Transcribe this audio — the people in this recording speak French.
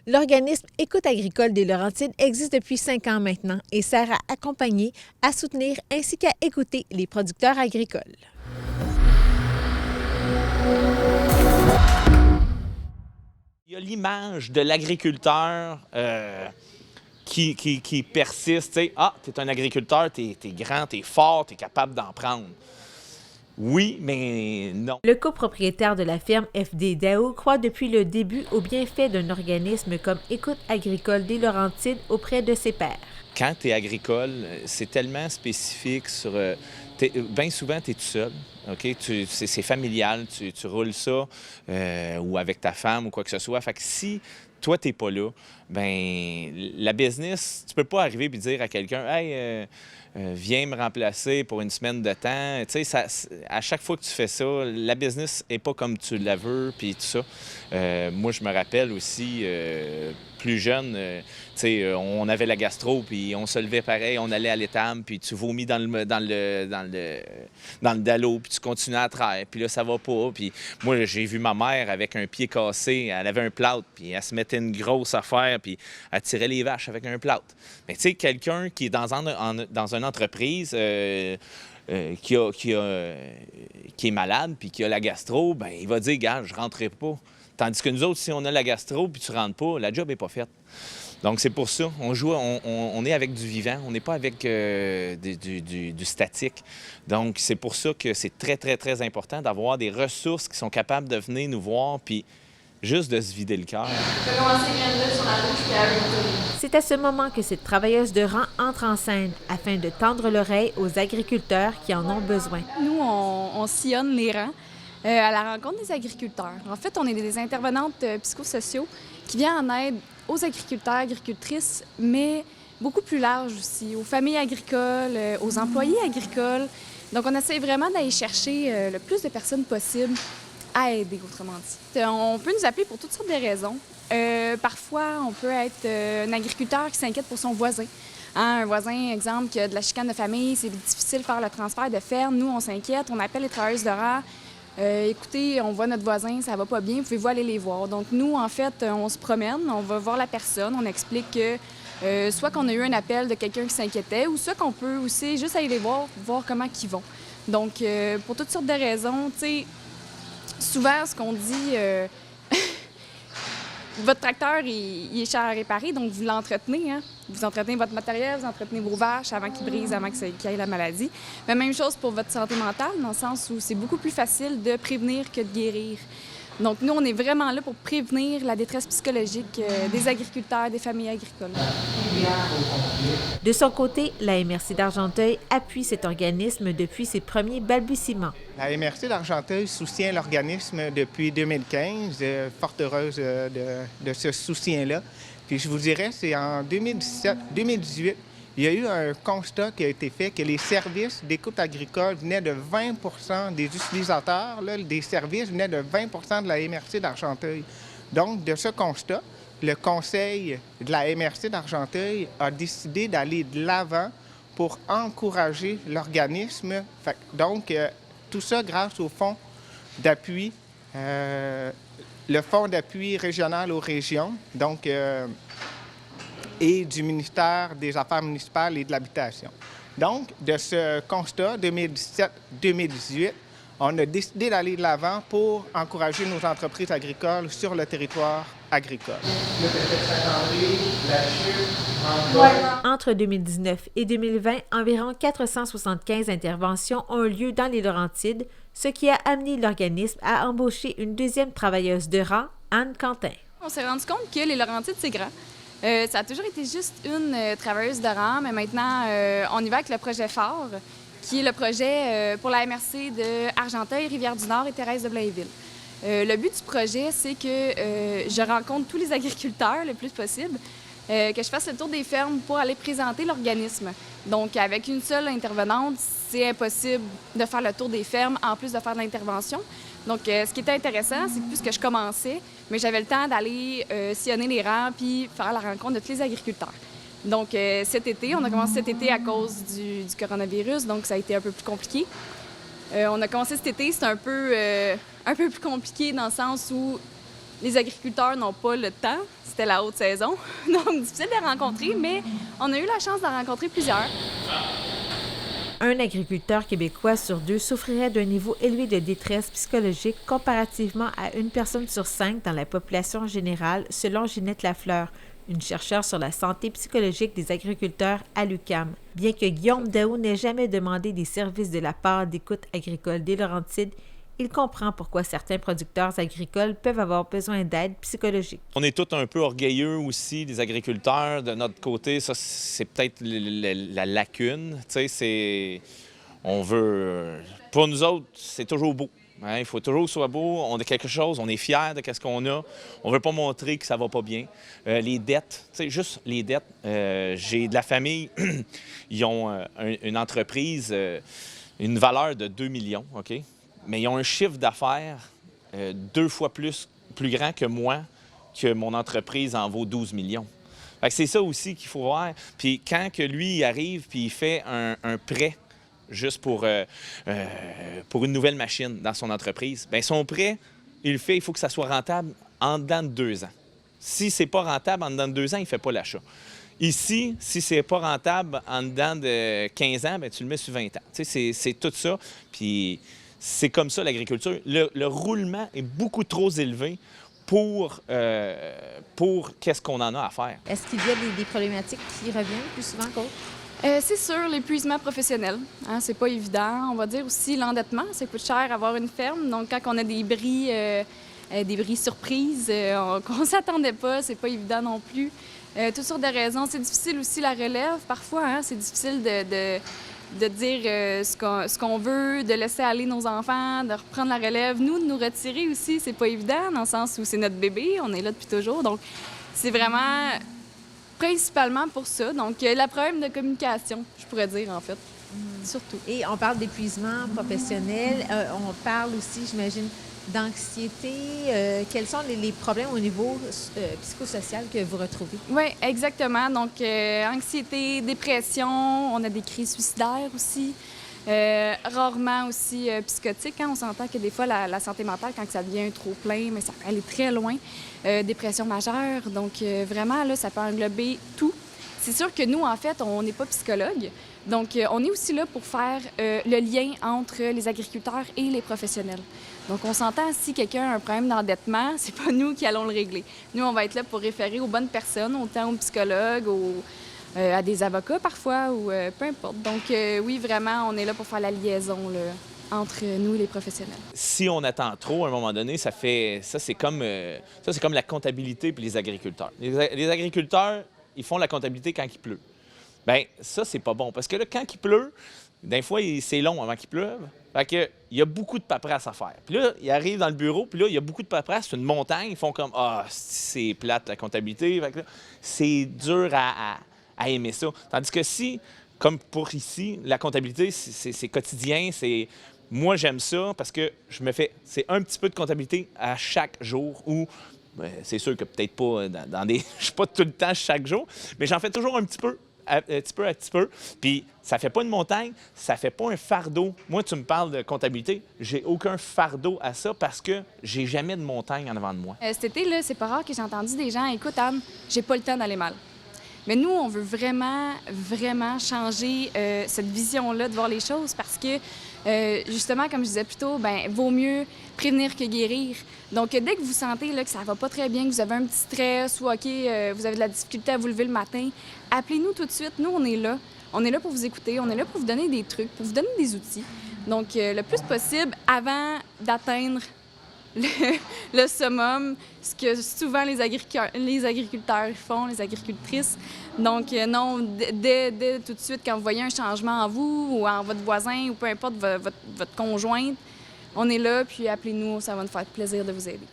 L'organisme Écoute agricole des Laurentides existe depuis 5 ans maintenant et sert à accompagner, à soutenir ainsi qu'à écouter les producteurs agricoles. Il y a l'image de l'agriculteur qui persiste. Tu sais, ah, tu es un agriculteur, tu es grand, tu es fort, tu es capable d'en prendre. Oui, mais non. Le copropriétaire de la ferme FD Dao croit depuis le début aux bienfaits d'un organisme comme Écoute agricole des Laurentides auprès de ses pairs. Quand tu es agricole, c'est tellement spécifique sur... bien souvent, tu es tout seul. OK? C'est familial, tu roules ça ou avec ta femme ou quoi que ce soit. Fait que si toi, tu n'es pas là, ben la business, tu peux pas arriver et dire à quelqu'un « Hey, viens me remplacer pour une semaine de temps. » Tu sais, à chaque fois que tu fais ça, la business n'est pas comme tu la veux, puis tout ça. Moi, je me rappelle aussi, plus jeune, tu sais, on avait la gastro, puis on se levait pareil, on allait à l'étable, puis tu vomis dans le dallo, puis tu continues à traire, puis là, ça va pas. Puis moi, j'ai vu ma mère avec un pied cassé, elle avait un plâtre, puis elle se mettait une grosse affaire, puis elle tirait les vaches avec un plâtre. Mais tu sais, quelqu'un qui est dans une entreprise qui est malade, puis qui a la gastro, bien, il va dire, gars, je rentrerai pas. Tandis que nous autres, si on a la gastro, puis tu rentres pas, la job n'est pas faite. Donc, c'est pour ça. On est avec du vivant, on n'est pas avec du statique. Donc, c'est pour ça que c'est très, très, très important d'avoir des ressources qui sont capables de venir nous voir, puis juste de se vider le cœur. C'est à ce moment que cette travailleuse de rang entre en scène afin de tendre l'oreille aux agriculteurs qui en ont besoin. Nous, on sillonne les rangs à la rencontre des agriculteurs. En fait, on est des intervenantes psychosociaux qui viennent en aide aux agriculteurs, agricultrices, mais beaucoup plus large aussi, aux familles agricoles, aux employés agricoles. Donc, on essaie vraiment d'aller chercher le plus de personnes possible à aider, autrement dit. On peut nous appeler pour toutes sortes de raisons. Parfois, on peut être un agriculteur qui s'inquiète pour son voisin. Un voisin, exemple, qui a de la chicane de famille, c'est difficile de faire le transfert de ferme. Nous, on s'inquiète, on appelle les travailleuses de rang. Écoutez, on voit notre voisin, ça va pas bien, pouvez-vous aller les voir? Donc, nous, en fait, on se promène, on va voir la personne, on explique que soit qu'on a eu un appel de quelqu'un qui s'inquiétait, ou soit qu'on peut aussi juste aller les voir comment ils vont. Donc, pour toutes sortes de raisons, tu sais, souvent, ce qu'on dit, votre tracteur, il est cher à réparer, donc vous l'entretenez. Hein? Vous entretenez votre matériel, vous entretenez vos vaches avant qu'ils brisent, avant qu'il y ait la maladie. Mais même chose pour votre santé mentale, dans le sens où c'est beaucoup plus facile de prévenir que de guérir. Donc, nous, on est vraiment là pour prévenir la détresse psychologique des agriculteurs, des familles agricoles. De son côté, la MRC d'Argenteuil appuie cet organisme depuis ses premiers balbutiements. La MRC d'Argenteuil soutient l'organisme depuis 2015, fort heureuse de ce soutien-là. Puis je vous dirais, c'est en 2018, il y a eu un constat qui a été fait que les services d'écoute agricole venaient de 20 des utilisateurs, là, des services venaient de 20 de la MRC d'Argenteuil. Donc, de ce constat, le conseil de la MRC d'Argenteuil a décidé d'aller de l'avant pour encourager l'organisme. Donc, tout ça grâce au fonds d'appui, le fonds d'appui régional aux régions, donc, et du ministère des Affaires municipales et de l'Habitation. Donc, de ce constat 2017-2018, on a décidé d'aller de l'avant pour encourager nos entreprises agricoles sur le territoire agricole. Entre 2019 et 2020, environ 475 interventions ont eu lieu dans les Laurentides, ce qui a amené l'organisme à embaucher une deuxième travailleuse de rang, Anne Quentin. On s'est rendu compte que les Laurentides, c'est grand. Ça a toujours été juste une travailleuse de rang, mais maintenant, on y va avec le projet phare, qui est le projet pour la MRC de Argenteuil, Rivière-du-Nord et Thérèse de Blainville. Le but du projet, c'est que je rencontre tous les agriculteurs le plus possible, que je fasse le tour des fermes pour aller présenter l'organisme. Donc, avec une seule intervenante, c'est impossible de faire le tour des fermes en plus de faire de l'intervention. Donc, ce qui était intéressant, c'est que puisque je commençais, mais j'avais le temps d'aller sillonner les rangs puis faire la rencontre de tous les agriculteurs. Donc, cet été, on a commencé cet été à cause du coronavirus, donc ça a été un peu plus compliqué. On a commencé cet été, c'était un peu plus compliqué dans le sens où Les agriculteurs n'ont pas le temps, c'était la haute saison, donc difficile de les rencontrer, mais on a eu la chance d'en rencontrer plusieurs. Un agriculteur québécois sur 2 souffrirait d'un niveau élevé de détresse psychologique comparativement à une personne sur 5 dans la population générale, selon Ginette Lafleur, une chercheure sur la santé psychologique des agriculteurs à l'UQAM. Bien que Guillaume Daou n'ait jamais demandé des services de la part d'Écoute agricole des Laurentides, il comprend pourquoi certains producteurs agricoles peuvent avoir besoin d'aide psychologique. On est tous un peu orgueilleux aussi, les agriculteurs. De notre côté, ça, c'est peut-être la lacune. Tu sais, on veut... Pour nous autres, c'est toujours beau. Hein? Il faut toujours que ce soit beau. On a quelque chose, on est fiers de ce qu'on a. On ne veut pas montrer que ça va pas bien. Les dettes, tu sais, juste les dettes. J'ai de la famille, ils ont une entreprise, une valeur de 2 millions, OK? Mais ils ont un chiffre d'affaires 2 fois plus grand que moi, que mon entreprise en vaut 12 millions. Fait que c'est ça aussi qu'il faut voir. Puis quand que lui il arrive puis il fait un prêt juste pour une nouvelle machine dans son entreprise, bien son prêt, il faut que ça soit rentable en dedans de 2 ans. Si c'est pas rentable en dedans de 2 ans, il ne fait pas l'achat. Ici, si c'est pas rentable en dedans de 15 ans, bien, tu le mets sur 20 ans. Tu sais, c'est tout ça. Puis c'est comme ça l'agriculture. Le roulement est beaucoup trop élevé pour qu'est-ce qu'on en a à faire. Est-ce qu'il y a des problématiques qui reviennent plus souvent qu'autres? C'est sûr, l'épuisement professionnel. Hein, c'est pas évident. On va dire aussi l'endettement. Ça coûte cher avoir une ferme. Donc, quand on a des bris surprises qu'on ne s'attendait pas, c'est pas évident non plus. Toutes sortes de raisons. C'est difficile aussi la relève parfois. Hein? C'est difficile de dire ce qu'on veut, de laisser aller nos enfants, de reprendre la relève. Nous, de nous retirer aussi, c'est pas évident, dans le sens où c'est notre bébé, on est là depuis toujours. Donc, c'est vraiment principalement pour ça. Donc, le problème de communication, je pourrais dire, en fait, surtout. Et on parle d'épuisement professionnel, on parle aussi, j'imagine, d'anxiété. Quels sont les problèmes au niveau psychosocial que vous retrouvez? Oui, exactement. Donc, anxiété, dépression, on a des crises suicidaires aussi. Rarement aussi psychotique. Hein? On s'entend que des fois, la santé mentale, quand ça devient trop plein, mais ça peut aller très loin. Dépression majeure. Donc, vraiment, là, ça peut englober tout. C'est sûr que nous, en fait, on n'est pas psychologue. Donc, on est aussi là pour faire le lien entre les agriculteurs et les professionnels. Donc, on s'entend, si quelqu'un a un problème d'endettement, c'est pas nous qui allons le régler. Nous, on va être là pour référer aux bonnes personnes, autant aux psychologues, à des avocats parfois, ou peu importe. Donc, oui, vraiment, on est là pour faire la liaison là, entre nous et les professionnels. Si on attend trop, à un moment donné, c'est comme la comptabilité pour les agriculteurs. Les agriculteurs, ils font la comptabilité quand il pleut. Bien, ça, c'est pas bon. Parce que là, quand il pleut, des fois, c'est long avant qu'il pleuve. Fait que, il y a beaucoup de paperasse à faire. Puis là, ils arrivent dans le bureau, puis là, il y a beaucoup de paperasse, c'est une montagne. Ils font comme « Ah, c'est plate, la comptabilité. » Fait que là, c'est dur à aimer ça. Tandis que si, comme pour ici, la comptabilité, c'est quotidien, moi, j'aime ça parce que c'est un petit peu de comptabilité à chaque jour où, c'est sûr que peut-être pas je suis pas tout le temps chaque jour, mais j'en fais toujours un petit peu. Petit peu. Puis ça fait pas une montagne, ça fait pas un fardeau. Moi, tu me parles de comptabilité, j'ai aucun fardeau à ça parce que j'ai jamais de montagne en avant de moi. Cet été, là, c'est pas rare que j'ai entendu des gens « Écoute, Anne, j'ai pas le temps d'aller mal. » Mais nous, on veut vraiment, vraiment changer cette vision-là de voir les choses parce que, justement, comme je disais plus tôt, bien, vaut mieux prévenir que guérir. Donc, dès que vous sentez là, que ça va pas très bien, que vous avez un petit stress ou, OK, vous avez de la difficulté à vous lever le matin, appelez-nous tout de suite. Nous, on est là. On est là pour vous écouter. On est là pour vous donner des trucs, pour vous donner des outils. Donc, le plus possible, avant d'atteindre le summum, ce que souvent les agriculteurs font, les agricultrices. Donc, non, dès tout de suite, quand vous voyez un changement en vous ou en votre voisin ou peu importe votre conjointe, on est là, puis appelez-nous, ça va nous faire plaisir de vous aider.